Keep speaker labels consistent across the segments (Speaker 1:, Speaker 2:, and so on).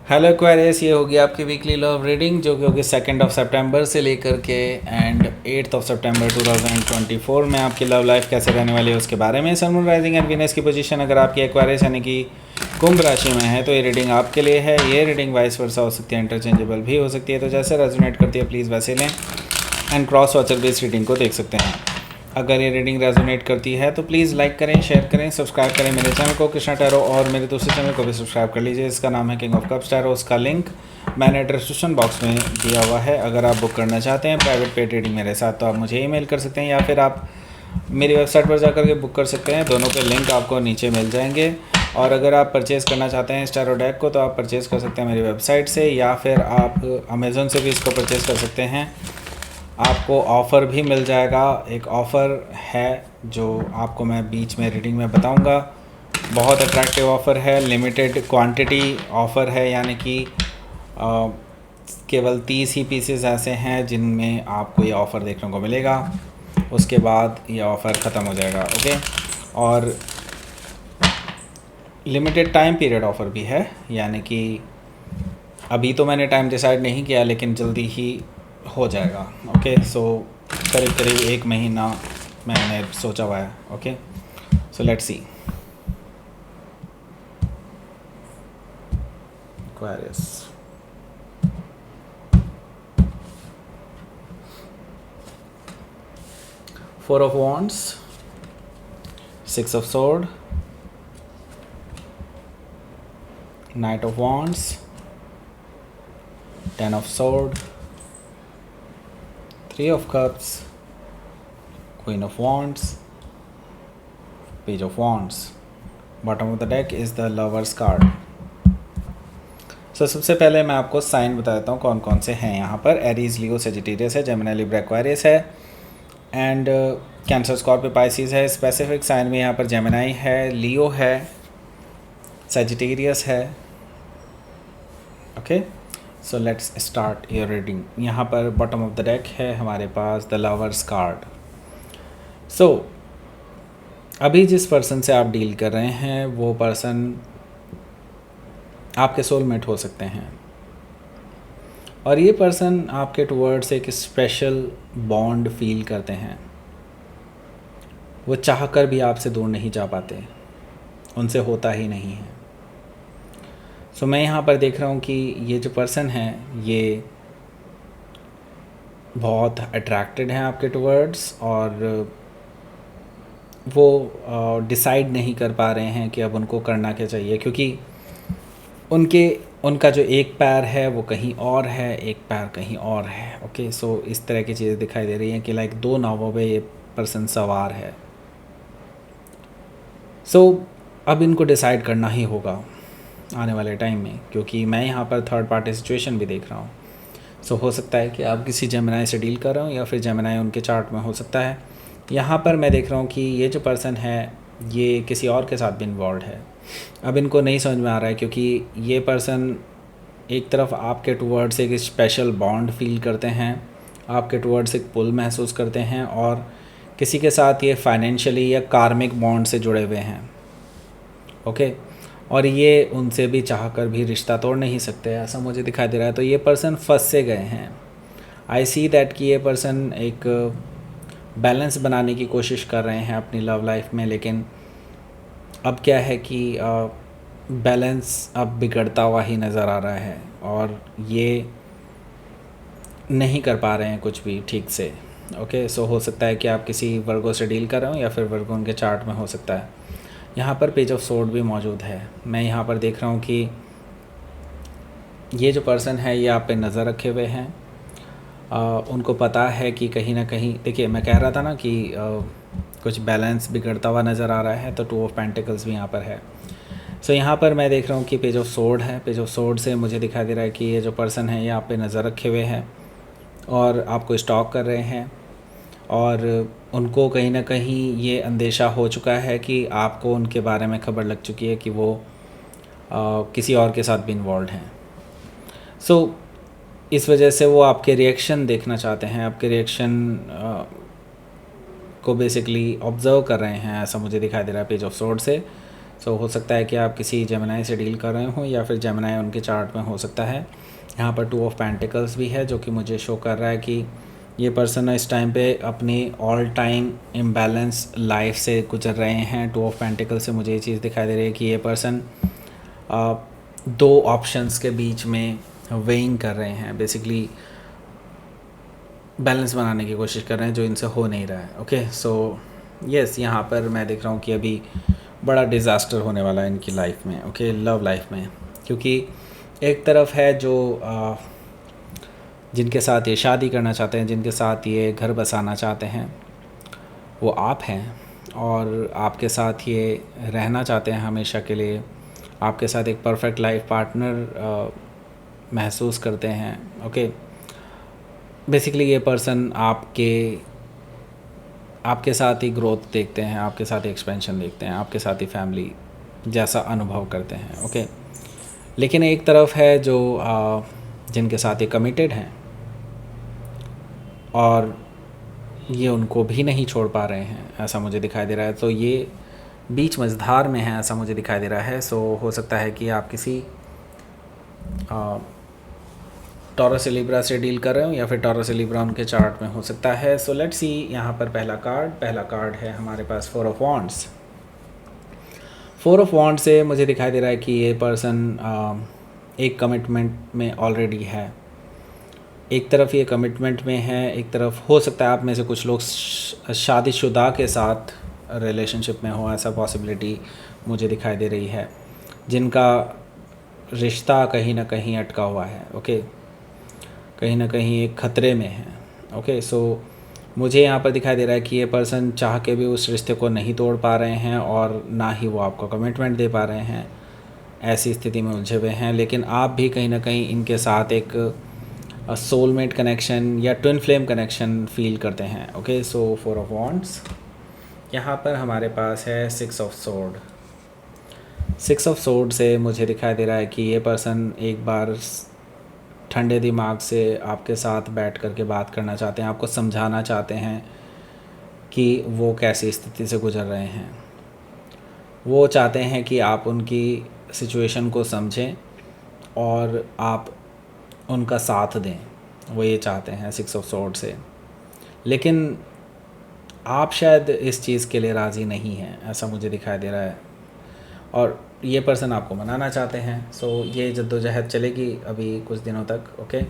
Speaker 1: Hello Aquarius, ये होगी आपकी वीकली लव रीडिंग जो कि होगी 2 सितंबर से लेकर के एंड 8 सितंबर 2024 में आपकी लव लाइफ कैसे रहने वाली है उसके बारे में। सन, मून, राइजिंग एंड वीनस की पोजीशन अगर आपकी एक्वेरियस यानी कि कुंभ राशि में है तो ये रीडिंग आपके लिए है। ये रीडिंग वाइस वर्सा हो सकती है, इंटरचेंजेबल भी हो सकती है, तो जैसे रेजोनेट करती है प्लीज़ वैसे लें एंड क्रॉस वॉचर भी इस रीडिंग को देख सकते हैं। अगर ये रीडिंग रेजोनेट करती है तो प्लीज़ लाइक करें, शेयर करें, सब्सक्राइब करें मेरे चैनल को कृष्णा टैरो, और मेरे दूसरे चैनल को भी सब्सक्राइब कर लीजिए। इसका नाम है किंग ऑफ कप्स टैरो। उसका लिंक मैंने डिस्क्रिप्शन बॉक्स में दिया हुआ है। अगर आप बुक करना चाहते हैं प्राइवेट पेड रीडिंग मेरे साथ तो आप मुझे ईमेल कर सकते हैं या फिर आप मेरी वेबसाइट पर जाकर के बुक कर सकते हैं। दोनों पे लिंक आपको नीचे मिल जाएंगे। और अगर आप परचेज़ करना चाहते हैं इस टैरो डेक को तो आप परचेज़ कर सकते हैं मेरी वेबसाइट से, या फिर आप अमेज़ोन से भी इसको परचेज़ कर सकते हैं। आपको ऑफ़र भी मिल जाएगा। एक ऑफ़र है जो आपको मैं बीच में रीडिंग में बताऊंगा। बहुत अट्रैक्टिव ऑफ़र है, लिमिटेड क्वांटिटी ऑफ़र है, यानी कि केवल 30 ही पीसेस ऐसे हैं जिनमें आपको ये ऑफ़र देखने को मिलेगा। उसके बाद ये ऑफ़र ख़त्म हो जाएगा। ओके, और लिमिटेड टाइम पीरियड ऑफ़र भी है, यानी कि अभी तो मैंने टाइम डिसाइड नहीं किया लेकिन जल्दी ही हो जाएगा। ओके, सो करीब करीब 1 महीना मैंने सोचा हुआ है। Okay, so let's see. Aquarius, 4 of Wands, 6 of Sword, Knight of Wands, 10 of Sword, 3 of Cups, Queen of Wands, Page of Wands. Bottom of the deck is the Lover's card. सबसे पहले मैं आपको साइन बता देता हूँ कौन कौन से हैं यहाँ पर। एरीज, लियो, सेजिटेरियस है, जेमिनी, लिब्रा, एक्वेरियस है एंड कैंसर, स्कॉर्पियो, पाइसिस है। स्पेसिफिक साइन में यहाँ पर जेमिनी है, लियो है, सेजिटेरियस है। Okay, so let's start your reading. यहाँ पर बॉटम ऑफ द डेक है हमारे पास द लवर्स कार्ड। सो अभी जिस पर्सन से आप डील कर रहे हैं वो पर्सन आपके सोलमेट हो सकते हैं, और ये पर्सन आपके टुवर्ड्स एक स्पेशल बॉन्ड फील करते हैं। वो चाहकर भी आपसे दूर नहीं जा पाते, उनसे होता ही नहीं है। सो मैं यहाँ पर देख रहा हूँ कि ये जो पर्सन है ये बहुत अट्रैक्टेड हैं आपके टुवर्ड्स, और वो डिसाइड नहीं कर पा रहे हैं कि अब उनको करना क्या चाहिए, क्योंकि उनका जो एक पैर है वो कहीं और है, एक पैर कहीं और है। ओके, सो इस तरह की चीज़ें दिखाई दे रही हैं कि लाइक 2 नावों पे ये पर्सन सवार है। सो अब इनको डिसाइड करना ही होगा आने वाले टाइम में, क्योंकि मैं यहाँ पर थर्ड पार्टी सिचुएशन भी देख रहा हूँ। सो हो सकता है कि आप किसी जेमिनी से डील कर रहे हो या फिर जेमिनी उनके चार्ट में हो सकता है। यहाँ पर मैं देख रहा हूँ कि ये जो पर्सन है ये किसी और के साथ भी इन्वॉल्व है। अब इनको नहीं समझ में आ रहा है, क्योंकि ये पर्सन एक तरफ आपके टुवर्ड्स एक स्पेशल बॉन्ड फील करते हैं, आपके टुवर्ड्स एक पुल महसूस करते हैं, और किसी के साथ ये फाइनेंशियली या कार्मिक बॉन्ड से जुड़े हुए हैं। ओके, और ये उनसे भी चाहकर भी रिश्ता तोड़ नहीं सकते, ऐसा मुझे दिखाई दे रहा है। तो ये पर्सन फंस से गए हैं। आई सी दैट कि ये पर्सन एक बैलेंस बनाने की कोशिश कर रहे हैं अपनी लव लाइफ में, लेकिन अब क्या है कि बैलेंस अब बिगड़ता हुआ ही नज़र आ रहा है और ये नहीं कर पा रहे हैं कुछ भी ठीक से। ओके, सो हो सकता है कि आप किसी वर्गो से डील कर रहे हो या फिर वर्गो उनके चार्ट में हो सकता है। यहाँ पर पेज ऑफ सोर्ड भी मौजूद है। मैं यहाँ पर देख रहा हूँ कि ये जो पर्सन है ये आप पे नज़र रखे हुए हैं। उनको पता है कि कहीं ना कहीं, देखिए मैं कह रहा था ना कि कुछ बैलेंस बिगड़ता हुआ नज़र आ रहा है, तो 2 ऑफ पेंटिकल्स भी यहाँ पर है। सो यहाँ पर मैं देख रहा हूँ कि पेज ऑफ सोर्ड है। पेज ऑफ सोर्ड से मुझे दिखाई दे रहा है कि ये जो पर्सन है ये आप पे नज़र रखे हुए हैं और आपको स्टॉक कर रहे हैं, और उनको कहीं ना कहीं ये अंदेशा हो चुका है कि आपको उनके बारे में खबर लग चुकी है कि वो किसी और के साथ भी इन्वॉल्व हैं। सो इस वजह से वो आपके रिएक्शन देखना चाहते हैं, आपके रिएक्शन को बेसिकली ऑब्ज़र्व कर रहे हैं, ऐसा मुझे दिखाई दे रहा है पेज ऑफ सोर्ड से। सो हो सकता है कि आप किसी जेमिनी से डील कर रहे हो या फिर जेमिनी उनके चार्ट में हो सकता है। यहाँ पर 2 ऑफ पेंटिकल्स भी है जो कि मुझे शो कर रहा है कि ये पर्सन इस टाइम पे अपनी ऑल टाइम इम्बैलेंस लाइफ से गुजर रहे हैं। 2 ऑफ पेंटिकल से मुझे ये चीज़ दिखाई दे रही है कि ये पर्सन 2 ऑप्शंस के बीच में वेइंग कर रहे हैं, बेसिकली बैलेंस बनाने की कोशिश कर रहे हैं जो इनसे हो नहीं रहा है। ओके, सो यस, यहाँ पर मैं देख रहा हूँ कि अभी बड़ा डिज़ास्टर होने वाला है इनकी लाइफ में। ओके, लव लाइफ में, क्योंकि एक तरफ है जो जिनके साथ ये शादी करना चाहते हैं, जिनके साथ ये घर बसाना चाहते हैं, वो आप हैं और आपके साथ ये रहना चाहते हैं हमेशा के लिए। आपके साथ एक परफेक्ट लाइफ पार्टनर महसूस करते हैं। ओके, बेसिकली ये पर्सन आपके साथ ही ग्रोथ देखते हैं, आपके साथ ही एक्सपेंशन देखते हैं, आपके साथ ही फैमिली जैसा अनुभव करते हैं। ओके, लेकिन एक तरफ है जो जिनके साथ ये कमिटेड हैं और ये उनको भी नहीं छोड़ पा रहे हैं, ऐसा मुझे दिखाई दे रहा है। तो ये बीच मझधार में है, ऐसा मुझे दिखाई दे रहा है। सो हो सकता है कि आप किसी टॉरस से लिब्रा से डील कर रहे हो या फिर टॉरस से लिब्रा उनके चार्ट में हो सकता है। सो लेट्स सी, यहाँ पर पहला कार्ड है हमारे पास 4 ऑफ वॉन्ड्स। 4 ऑफ वॉन्ड्स से मुझे दिखाई दे रहा है कि ये पर्सन एक कमिटमेंट में ऑलरेडी है। एक तरफ ये कमिटमेंट में है, एक तरफ हो सकता है आप में से कुछ लोग शादीशुदा के साथ रिलेशनशिप में हो, ऐसा पॉसिबिलिटी मुझे दिखाई दे रही है, जिनका रिश्ता कहीं ना कहीं अटका हुआ है। ओके, कहीं ना कहीं एक ख़तरे में है। ओके, सो मुझे यहाँ पर दिखाई दे रहा है कि ये पर्सन चाह के भी उस रिश्ते को नहीं तोड़ पा रहे हैं और ना ही वो आपको कमिटमेंट दे पा रहे हैं, ऐसी स्थिति में उलझे हुए हैं। लेकिन आप भी कहीं ना कहीं इनके साथ एक सोलमेट कनेक्शन या ट्विन फ्लेम कनेक्शन फील करते हैं। Okay, so 4 of wands. यहाँ पर हमारे पास है 6 ऑफ सोर्ड। 6 ऑफ सोर्ड से मुझे दिखाई दे रहा है कि ये पर्सन एक बार ठंडे दिमाग से आपके साथ बैठ कर के बात करना चाहते हैं, आपको समझाना चाहते हैं कि वो कैसी स्थिति से गुजर रहे हैं। वो चाहते हैं कि आप उनकी सिचुएशन को समझें और आप उनका साथ दें, वो ये चाहते हैं 6 ऑफ सोर्ड से। लेकिन आप शायद इस चीज़ के लिए राज़ी नहीं हैं, ऐसा मुझे दिखाई दे रहा है, और ये पर्सन आपको मनाना चाहते हैं। सो ये जद्दोजहद चलेगी अभी कुछ दिनों तक। ओके,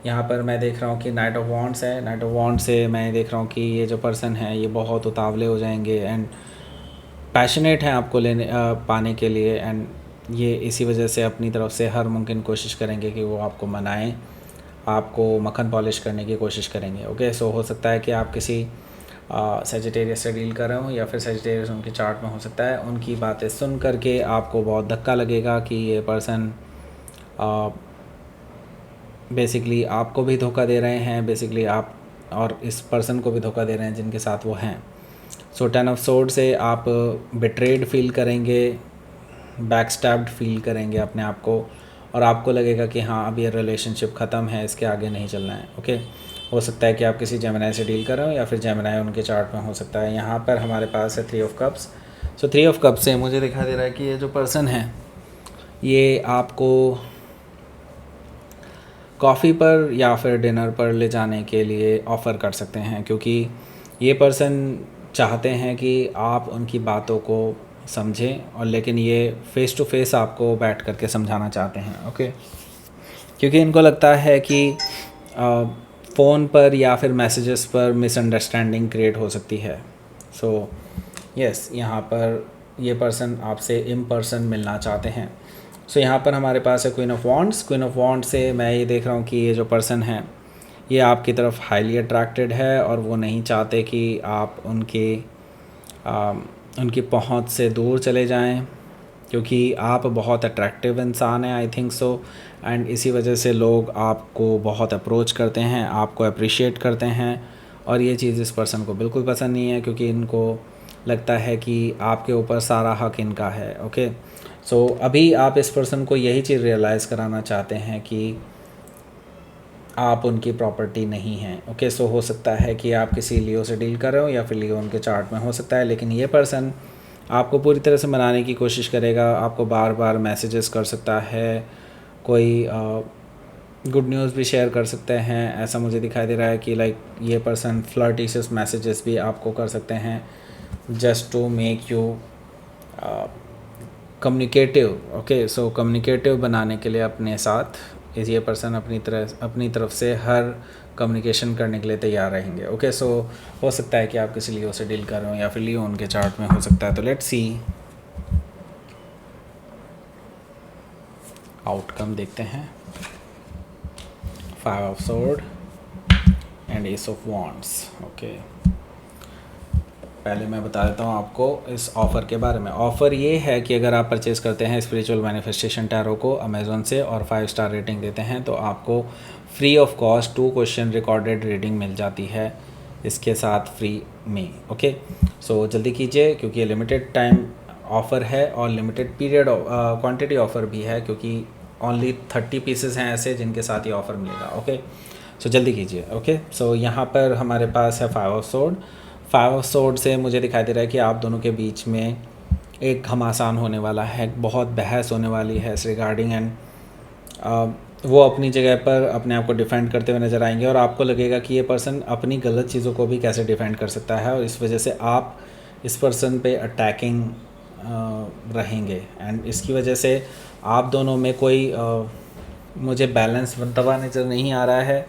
Speaker 1: यहाँ पर मैं देख रहा हूँ कि नाइट ऑफ वॉन्ड्स है। नाइट ऑफ वॉन्ड्स से मैं देख रहा हूँ कि ये जो पर्सन है ये बहुत उतावले हो जाएंगे एंड पैशनेट हैं आपको पाने के लिए, एंड ये इसी वजह से अपनी तरफ से हर मुमकिन कोशिश करेंगे कि वो आपको मनाएं, आपको मक्खन पॉलिश करने की कोशिश करेंगे। ओके, सो हो सकता है कि आप किसी सेजिटेरियस से डील कर रहे हो या फिर सेजिटेरियस उनके चार्ट में हो सकता है। उनकी बातें सुन करके आपको बहुत धक्का लगेगा कि ये पर्सन बेसिकली आपको भी धोखा दे रहे हैं, बेसिकली आप और इस पर्सन को भी धोखा दे रहे हैं जिनके साथ वो हैं। सो 10 ऑफ सोर्ड से आप बिट्रेड फील करेंगे, बैकस्टैब्ड फील करेंगे अपने आप को, और आपको लगेगा कि हाँ अब ये रिलेशनशिप ख़त्म है, इसके आगे नहीं चलना है। ओके, हो सकता है कि आप किसी जेमिनी से डील कर रहे हो या फिर जेमिनी उनके चार्ट में हो सकता है। यहाँ पर हमारे पास है 3 of cups. So 3 of cups से मुझे दिखाई दे रहा है कि ये जो पर्सन है ये आपको कॉफ़ी पर या फिर डिनर पर ले जाने के लिए ऑफ़र कर सकते हैं, क्योंकि ये पर्सन चाहते हैं कि आप उनकी बातों को समझें, और लेकिन ये फ़ेस टू फेस आपको बैठ कर के समझाना चाहते हैं। ओके, क्योंकि इनको लगता है कि फ़ोन पर या फिर मैसेजेस पर मिसअंडरस्टैंडिंग क्रिएट हो सकती है। सो यस, यहाँ पर ये पर्सन आपसे इन पर्सन मिलना चाहते हैं। सो यहाँ पर हमारे पास है queen of wands. Queen of wands से मैं ये देख रहा हूँ कि ये जो पर्सन है ये आपकी तरफ हाईली अट्रैक्टेड है और वो नहीं चाहते कि आप उनकी पहुँच से दूर चले जाएं, क्योंकि आप बहुत अट्रैक्टिव इंसान हैं, आई थिंक सो, एंड इसी वजह से लोग आपको बहुत अप्रोच करते हैं, आपको अप्रिशिएट करते हैं, और ये चीज़ इस पर्सन को बिल्कुल पसंद नहीं है, क्योंकि इनको लगता है कि आपके ऊपर सारा हक इनका है। ओके, सो अभी आप इस पर्सन को यही चीज़ रियलाइज़ कराना चाहते हैं कि आप उनकी प्रॉपर्टी नहीं हैं। ओके, सो हो सकता है कि आप किसी लियो से डील कर रहे हो या फिर लियो उनके चार्ट में हो सकता है, लेकिन ये पर्सन आपको पूरी तरह से मनाने की कोशिश करेगा, आपको बार बार मैसेजेस कर सकता है, कोई गुड न्यूज़ भी शेयर कर सकते हैं। ऐसा मुझे दिखाई दे रहा है कि लाइक ये पर्सन फ्लर्टिशियस मैसेजेस भी आपको कर सकते हैं just to make you communicative. Okay, so communicative बनाने के लिए अपने साथ ये पर्सन अपनी तरफ से हर कम्युनिकेशन करने के लिए तैयार रहेंगे। ओके, सो हो सकता है कि आप किसी लियो से डील कर रहे हो या फिर लियो उनके चार्ट में हो सकता है। तो लेट्स सी आउटकम देखते हैं। 5 of sword and S of wands. Okay, पहले मैं बता देता हूँ आपको इस ऑफ़र के बारे में। ऑफ़र ये है कि अगर आप परचेज़ करते हैं स्पिरिचुअल मैनिफेस्टेशन टैरो को अमेज़ॉन से और 5 स्टार रेटिंग देते हैं तो आपको free of cost 2 question recorded reading मिल जाती है इसके साथ फ्री में। ओके, सो जल्दी कीजिए क्योंकि ये लिमिटेड टाइम ऑफ़र है और लिमिटेड पीरियड क्वांटिटी ऑफ़र भी है, क्योंकि ओनली 30 पीसेस हैं ऐसे जिनके साथ ये ऑफ़र मिलेगा। ओके, सो जल्दी कीजिए। ओके, सो यहाँ पर हमारे पास है 5 ऑफ सोर्ड। 5 ऑफ सोर्ड से मुझे दिखाई दे रहा है कि आप दोनों के बीच में एक घमासान होने वाला है, बहुत बहस होने वाली है इस रिगार्डिंग। एंड वो अपनी जगह पर अपने आप को डिफेंड करते हुए नज़र आएंगे और आपको लगेगा कि ये पर्सन अपनी गलत चीज़ों को भी कैसे डिफेंड कर सकता है, और इस वजह से आप इस पर्सन पे अटैकिंग रहेंगे। एंड इसकी वजह से आप दोनों में कोई मुझे बैलेंस बनता हुआ नज़र नहीं आ रहा है।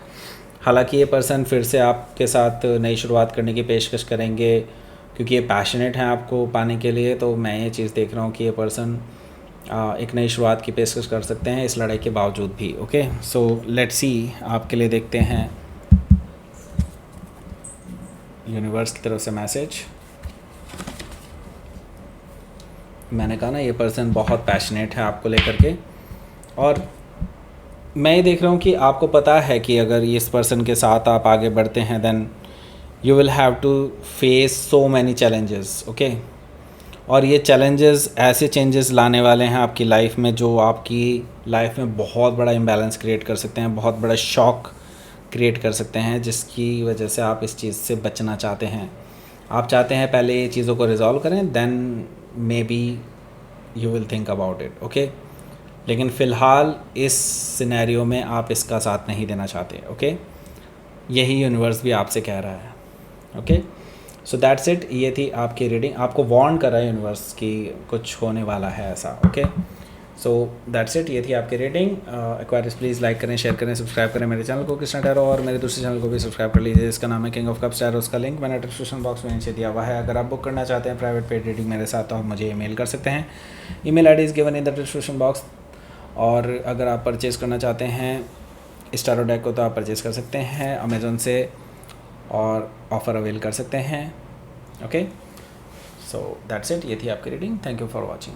Speaker 1: हालांकि ये पर्सन फिर से आपके साथ नई शुरुआत करने की पेशकश करेंगे क्योंकि ये पैशनेट हैं आपको पाने के लिए। तो मैं ये चीज़ देख रहा हूँ कि ये पर्सन एक नई शुरुआत की पेशकश कर सकते हैं इस लड़ाई के बावजूद भी। ओके, सो लेट्स सी आपके लिए देखते हैं यूनिवर्स की तरफ से मैसेज। मैंने कहा ना ये पर्सन बहुत पैशनेट है आपको लेकर के, और मैं ये देख रहा हूँ कि आपको पता है कि अगर इस पर्सन के साथ आप आगे बढ़ते हैं then you will have to face so many challenges. Okay, और ये चैलेंजेस ऐसे चेंजेस लाने वाले हैं आपकी लाइफ में जो आपकी लाइफ में बहुत बड़ा इम्बैलेंस क्रिएट कर सकते हैं, बहुत बड़ा शॉक क्रिएट कर सकते हैं, जिसकी वजह से आप इस चीज़ से बचना चाहते हैं। आप चाहते हैं पहले ये चीज़ों को रिजॉल्व करें then maybe you will think about it. Okay, लेकिन फ़िलहाल इस सिनेरियो में आप इसका साथ नहीं देना चाहते। ओके, यही यूनिवर्स भी आपसे कह रहा है। Okay, so that's it. ये थी आपकी रीडिंग। आपको वार्न कर रहा है यूनिवर्स कि कुछ होने वाला है ऐसा। Okay, so that's it. ये थी आपकी रीडिंग। एक्वायरियस प्लीज़ लाइक करें, शेयर करें, सब्सक्राइब करें मेरे चैनल को कृष्णा टैरो, और मेरे दूसरे चैनल को भी सब्सक्राइब कर लीजिए जिसका नाम है किंग ऑफ कप्स टैरो। उसका लिंक मैंने डिस्क्रिप्शन बॉक्स में नीचे दिया हुआ है। अगर आप बुक करना चाहते हैं प्राइवेट पेड रीडिंग मेरे साथ तो आप मुझे ईमेल कर सकते हैं। Email ID is given in the description box. और अगर आप परचेज़ करना चाहते हैं इस टैरो डेक को तो आप परचेज़ कर सकते हैं अमेज़ॉन से और ऑफ़र अवेल कर सकते हैं। Okay, so that's it. ये थी आपकी reading. Thank you for watching.